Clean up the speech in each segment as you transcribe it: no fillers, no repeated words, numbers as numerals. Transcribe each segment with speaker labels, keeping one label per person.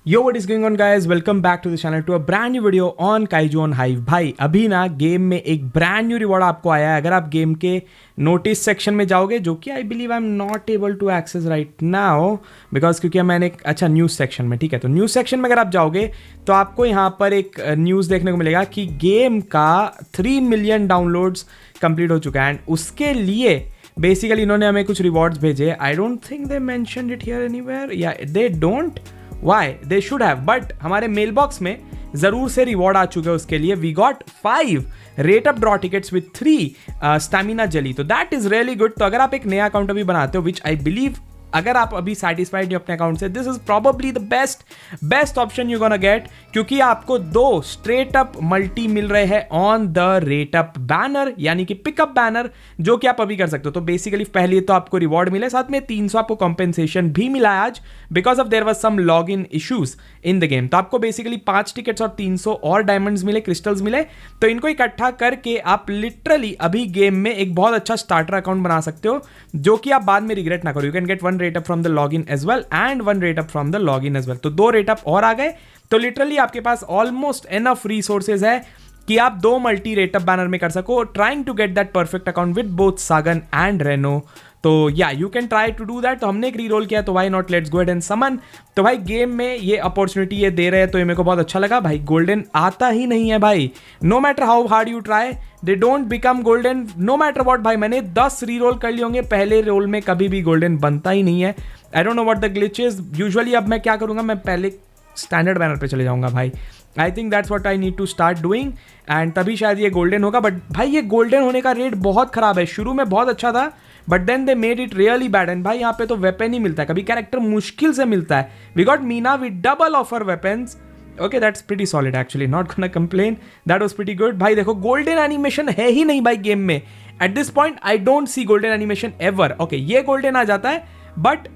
Speaker 1: Yo, what is going on guys? Welcome back to the channel to a brand new video on Kaiju on Hive। भाई अभी ना game में एक brand new reward आपको आया है। अगर आप गेम के नोटिस सेक्शन में जाओगे, जो कि I believe I am not able to access right now because क्योंकि मैंने एक अच्छा न्यूज़ सेक्शन में, ठीक है, तो न्यूज़ सेक्शन में अगर आप जाओगे तो आपको यहाँ पर एक न्यूज़ देखने को मिलेगा कि गेम का 3 मिलियन डाउनलोड्स कंप्लीट हो चुका है। एंड उसके लिए बेसिकली इन्होंने हमें कुछ रिवॉर्ड्स भेजे। I don't think they mentioned it here anywhere, या they don't, why they should have, but हमारे मेल बॉक्स में जरूर से रिवॉर्ड आ चुके हैं उसके लिए। We got 5 rate up draw tickets with 3 stamina jelly, तो दैट इज रियली गुड। तो अगर आप एक नया अकाउंट अभी बनाते हो, विच आई बिलीव अगर आप अभी सेटिस्फाइड नहीं अपने अकाउंट से, this is probably the best option you gonna get, क्योंकि आपको 2 स्ट्रेट अप मल्टी मिल रहे हैं on the rate up banner, यानी कि पिकअप बैनर, जो कि आप अभी कर सकते हो। तो बेसिकली पहले तो आपको रिवॉर्ड मिले, साथ में 300 आपको कॉम्पेंसेशन भी मिला है आज, because of there was some log in issues in the game. तो आपको बेसिकली 5 टिकट्स और 300 और डायमंड्स मिले, क्रिस्टल्स मिले। तो इनको इकट्ठा करके आप लिटरली अभी गेम में एक बहुत अच्छा स्टार्टर अकाउंट बना सकते हो, जो कि आप बाद में रिग्रेट ना करो। You can get 1 rate up from the login as well and 1 rate up from the login as well. तो 2 रेट अप और आ गए, तो लिटरली आपके पास ऑलमोस्ट एनफ रिसोर्सेज है कि आप 2 मल्टी रेट अप बैनर में कर सको, trying to get that perfect account with both Sagan and Reno. तो या you can try to do that. तो हमने एक रीरोल किया, तो why not, let's go ahead and summon. तो भाई गेम में ये अपॉर्चुनिटी ये दे रहे हैं, तो ये मेरे को बहुत अच्छा लगा। भाई गोल्डन आता ही नहीं है भाई, no matter how hard you try, they don't become golden no matter what. भाई मैंने 10 रीरोल कर लिए होंगे, पहले रोल में कभी भी गोल्डन बनता ही नहीं है। I don't know what the glitch is. Usually अब मैं क्या करूंगा, मैं पहले स्टैंडर्ड बैनर पे चले जाऊंगा भाई। I think that's what I need to start doing, and तभी शायद ये गोल्डन होगा। बट भाई ये गोल्डन होने का रेट बहुत खराब है। शुरू में बहुत अच्छा था, but then they made it really bad. And भाई यहाँ पे तो वेपन ही मिलता है, कभी कैरेक्टर मुश्किल से मिलता है। We got Mina with double offer weapons. Okay, that's pretty solid actually, not gonna complain, that was pretty good. भाई देखो गोल्डन एनिमेशन है ही नहीं भाई गेम में। At this point I don't see golden animation ever. Okay, ये golden आ जाता है, but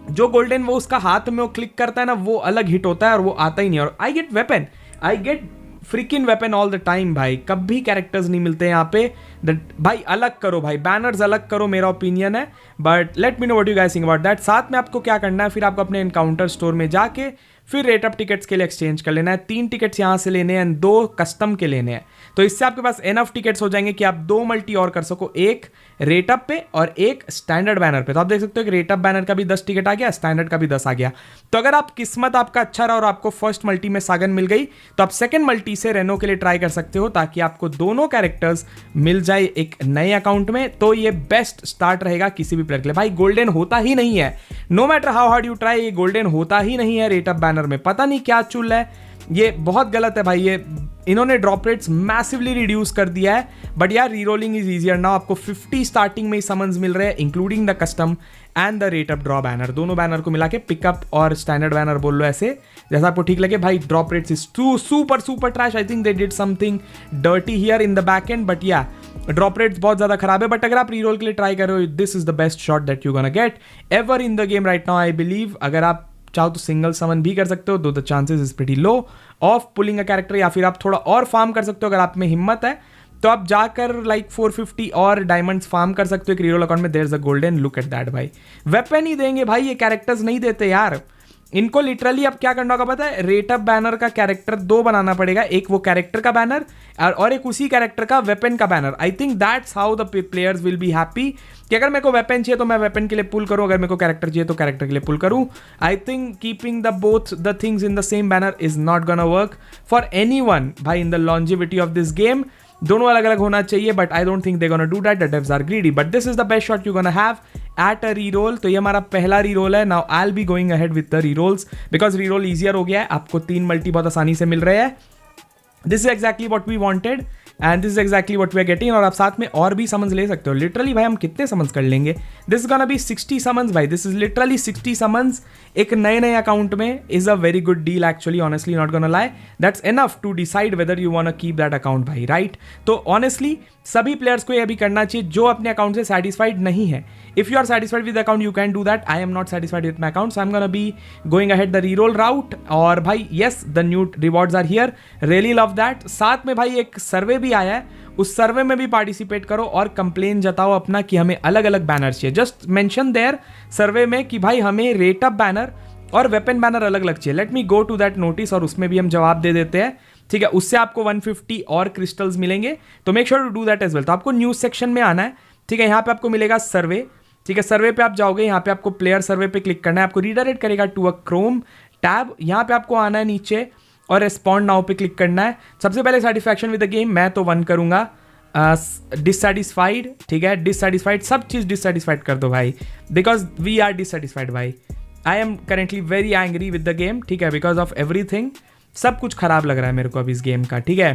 Speaker 1: जो गोल्डन वो उसका हाथ में वो क्लिक करता है ना, वो अलग हिट होता है और वो आता ही नहीं। और I get weapon, I get freaking weapon all the time भाई, कभी कैरेक्टर्स नहीं मिलते यहाँ पे। भाई अलग करो भाई, बैनर्स अलग करो, मेरा ओपिनियन है। But let me know what you guys think about that. साथ में आपको क्या करना है, फिर आपको अपने एनकाउंटर स्टोर में जाके फिर रेट अप टिकट्स के लिए एक्सचेंज कर लेना है। 3 टिकट्स यहाँ से लेने हैं, 2 कस्टम के लेने हैं। तो इससे आपके पास एनफ टिकट्स हो जाएंगे कि आप 2 मल्टी और कर सको, एक रेट अप पे और एक स्टैंडर्ड बैनर पे। तो आप देख सकते हो कि रेट अप बैनर का भी 10 टिकट आ गया, स्टैंडर्ड का भी 10 आ गया। तो अगर आप किस्मत आपका अच्छा रहा और आपको फर्स्ट मल्टी में सागन मिल गई, तो आप सेकंड मल्टी से रेनो के लिए ट्राई कर सकते हो, ताकि आपको दोनों कैरेक्टर्स मिल जाए एक नए अकाउंट में। तो ये बेस्ट स्टार्ट रहेगा किसी भी प्लेयर के लिए। भाई गोल्डन होता ही नहीं है, no matter how hard you try, ये गोल्डन होता ही नहीं है रेट अप बैनर में। पता नहीं क्या चुल है, ये बहुत गलत है भाई। ये इन्होंने ड्रॉप रेट्स मैसिवली रिड्यूस कर दिया है, बट यार रीरोलिंग इज इजियर नाउ। आपको 50 स्टार्टिंग में ही समन्स मिल रहे हैं, including the custom and the rate up draw banner. दोनों बैनर को मिला के पिकअप और स्टैंडर्ड बैनर बोल लो, ऐसे जैसा आपको ठीक लगे। भाई drop rates is super trash. I think they did something dirty here in the back and, but या ड्रॉप रेट्स बहुत ज्यादा खराब है। बट अगर आप रीरोल के लिए ट्राई कर रहे हो, this is the best shot that you gonna get ever in the game right now I believe. अगर आप चाहो तो सिंगल समन भी कर सकते हो, दो the chances is pretty low of pulling a character, या फिर आप थोड़ा और फार्म कर सकते हो। अगर आप में हिम्मत है तो आप जाकर लाइक 450 और डायमंड्स फार्म कर सकते हो एक रीरोल अकाउंट में। There is a golden, look at that भाई। वेपन ही देंगे भाई, ये कैरेक्टर्स नहीं देते यार। इनको लिटरली अब क्या करना होगा पता है, रेट अप बैनर का कैरेक्टर 2 बनाना पड़ेगा, एक वो कैरेक्टर का बैनर और एक उसी कैरेक्टर का वेपन का banner. I think that's how the players will be happy, कि अगर मेरे को वेपन चाहिए तो मैं वेपन के लिए पुल करूं, अगर मेरे को कैरेक्टर चाहिए तो कैरेक्टर के लिए पुल करूं। I think keeping the both the things in the same banner is not gonna work for anyone भाई in the longevity of this game. दोनों अलग अलग होना चाहिए, but I don't think they gonna do that, the devs are greedy. But this is the best shot you gonna have at a reroll. तो ये हमारा पहला रीरोल है। Now I will be going ahead with the रीरोल्स, because रीरोल easier हो गया है, आपको 3 multi बहुत आसानी से मिल रहे हैं। This is exactly what we wanted and this is exactly what we are getting. और आप साथ में और भी समन्स ले सकते हो। लिटरली भाई हम कितने समन्स कर लेंगे, this is gonna be 60 summons भाई, दिस इज लिटरली 60 समन्स एक नए अकाउंट में is a very good deal actually, honestly not gonna lie. That's enough to decide whether you want to keep that account भाई, right. तो honestly सभी players को यह भी करना चाहिए जो अपने अकाउंट से सेटिस्फाइड नहीं है। If you are satisfied with account you can do that. I am not satisfied with my account, so I am gonna be going ahead the reroll route. और भाई yes, the new rewards are here, really love that. साथ में भाई एक सर्वे भी आया है, उस सर्वे में भी पार्टिसिपेट करो और कंप्लेन जताओ अपना कि हमें अलग अलग बैनर चाहिए। जस्ट मेंशन देयर सर्वे में कि भाई हमें रेट अप बैनर और वेपन बैनर अलग अलग चाहिए। Let me go to that notice और उसमें भी हम जवाब दे देते हैं, ठीक है। उससे आपको 150 और क्रिस्टल्स मिलेंगे, तो make sure to do that as well. तो आपको न्यूज सेक्शन में आना है, ठीक है। यहाँ पे आपको मिलेगा सर्वे, ठीक है। सर्वे पे आप जाओगे, यहाँ पे आपको प्लेयर सर्वे पे क्लिक करना है, आपको रीडायरेक्ट करेगा टू अ क्रोम टैब। यहाँ पे आपको आना है नीचे और रेस्पॉन्ड नाउ पे क्लिक करना है। सबसे पहले सेटिस्फैक्शन विद द गेम, मैं तो 1 करूंगा। डिससेटिस्फाइड, ठीक है, डिससेटिस्फाइड, सब चीज़ डिससेटिस्फाइड कर दो भाई, बिकॉज वी आर डिससेटिस्फाइड भाई। I am currently very angry with the game, ठीक है, बिकॉज ऑफ एवरीथिंग। सब कुछ खराब लग रहा है मेरे को अभी इस गेम का, ठीक है।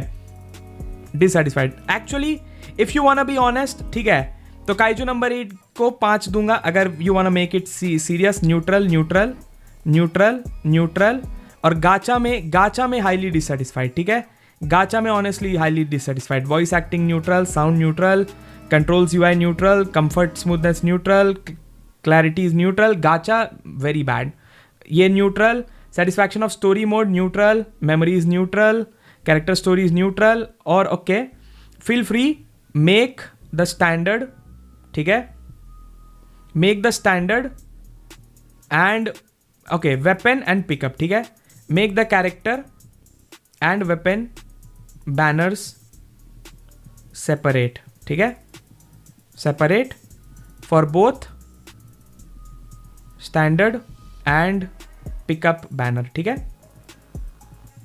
Speaker 1: Dissatisfied actually, if you want be honest, ठीक है, तो काइजू नंबर 8 को 5 दूंगा। अगर you want make it serious, neutral neutral neutral neutral, और गाचा में हाईली डिससेटिस्फाइड, ठीक है। गाचा में honestly highly dissatisfied. Voice acting neutral, sound neutral, controls UI neutral, comfort smoothness neutral, clarity is neutral, gacha very bad, ये neutral. Satisfaction of story mode neutral, memory is neutral, character story is neutral, और okay feel free make the standard, ठीक है, make the standard and okay weapon and pickup, ठीक है। Make the character and weapon banners separate, ठीक है, separate for both standard and pickup banner, ठीक है,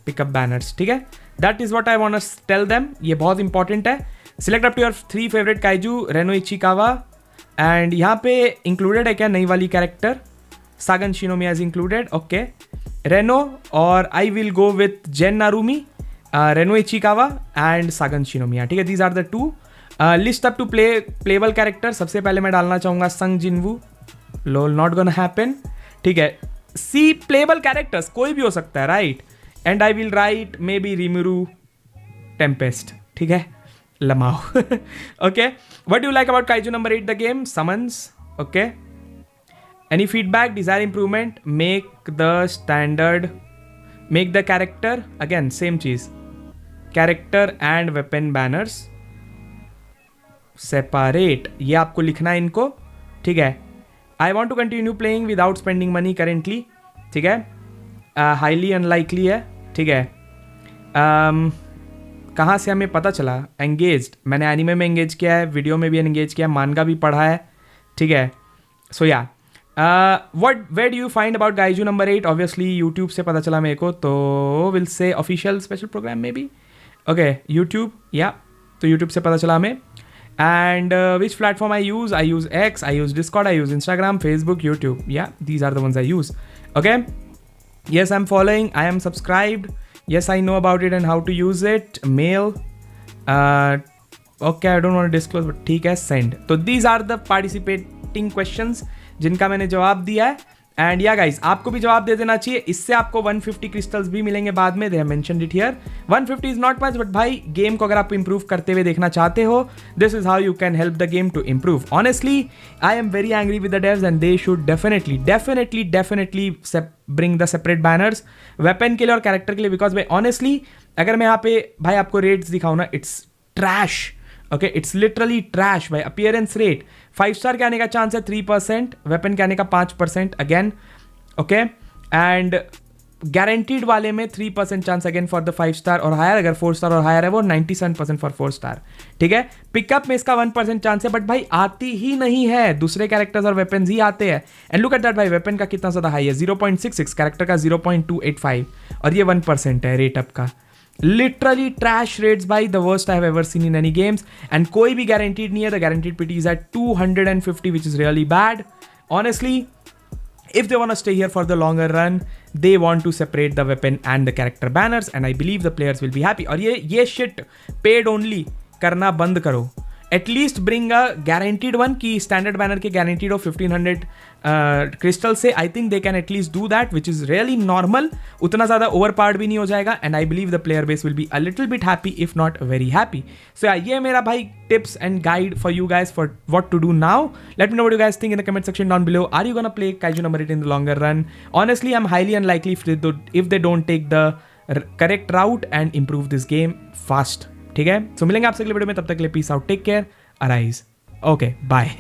Speaker 1: pickup banners, ठीक है। That is what I want to tell them, ये बहुत इंपॉर्टेंट है। Select up to your 3 favourite kaiju, Reno Ichikawa, and यहाँ पे इंक्लूडेड है क्या नई वाली character, Sagan Shinomiya is included, okay. Reno और I will go with Gen नारुमी, Reno Ichikawa and सागन शिनोमिया, ठीक है। These are the 2 list up to playable character. सबसे पहले मैं डालना चाहूंगा Sung Jinwoo, lol not gonna happen, ठीक है। सी प्लेबल कैरेक्टर्स कोई भी हो सकता है, right, and I will right maybe Rimuru Tempest, ठीक है, lmao okay. What do like about kaiju number 8 the game, summons, okay. Any feedback, desire improvement, make the standard, make the character, again same cheese, character and weapon banners separate, ये आपको लिखना है इनको, ठीक है। I want to continue playing without spending money currently, ठीक है, highly unlikely है, ठीक है। कहाँ से हमें पता चला, engaged, मैंने एनिमे में एंगेज किया है, वीडियो में भी एंगेज किया है, मानगा भी पढ़ा है, ठीक है। सो या where do you find about kaiju number 8? Obviously YouTube से पता चला मेरे को, तो will say official special programme में भी, ओके, YouTube, या तो YouTube से पता चला हमें। And which platform I use X, I use Discord, I use Instagram, Facebook, YouTube, या these are the ones I use, okay. Yes, I'm following, I am subscribed, yes, I know about it and how to use it, mail, okay, I don't want to disclose, but ठीक है, send। तो these are the participating questions जिनका मैंने जवाब दिया है। And yeah guys, आपको भी जवाब दे देना चाहिए, इससे आपको 150 क्रिस्टल्स भी मिलेंगे बाद में, they have mentioned it here. 150 is not much, but भाई गेम को अगर आप इंप्रूव करते हुए देखना चाहते हो, this is how you can help the game to improve. Honestly I am very angry with the devs and they should definitely bring the separate banners weapon के लिए और कैरेक्टर के लिए, बिकॉज भाई ऑनेस्टली अगर मैं यहाँ पे भाई आपको रेट्स दिखाऊँ ना, it's trash, okay, it's literally trash भाई। अपीयरेंस रेट 5 स्टार के आने का चांस है 3%, वेपन के आने का 5% अगेन, ओके, एंड गारंटीड वाले में 3% chance again for the 5 star, और हायर अगर 4 स्टार और हायर है वो 97% फॉर 4 स्टार, ठीक है। पिकअप में इसका 1% चांस है, बट भाई आती ही नहीं है, दूसरे कैरेक्टर्स और वेपन्स ही आते हैं। एंड लुक एट दैट भाई, वेपन का कितना ज़्यादा हाई है, 0.66, कैरेक्टर का 0.285, और ये 1% है रेट अप का। Literally trash rates भाई, the worst I have ever seen in any games, and कोई भी guaranteed नहीं है, the guaranteed PT is at 250, which is really bad. Honestly, if they want to stay here for the longer run, they want to separate the weapon and the character banners, and I believe the players will be happy. और ये shit paid only करना बंद करो, at least bring a guaranteed one की standard banner के guaranteed of 1500 crystal से। I think they can at least do that, which is really normal, उतना ज़्यादा ओवर पावर्ड भी नहीं हो जाएगा, and I believe the player base will be a little bit happy if not very happy. So ये मेरा भाई tips and guide for you guys for what to do now. Let me know what you guys think in the comment section down below. Are you gonna play Kaiju number 8 in the longer run? Honestly I am highly unlikely if they don't take the correct route and improve this game fast, ठीक है। सो मिलेंगे आपसे अगले video में, तब तक के लिए peace out, take care, arise, okay, bye.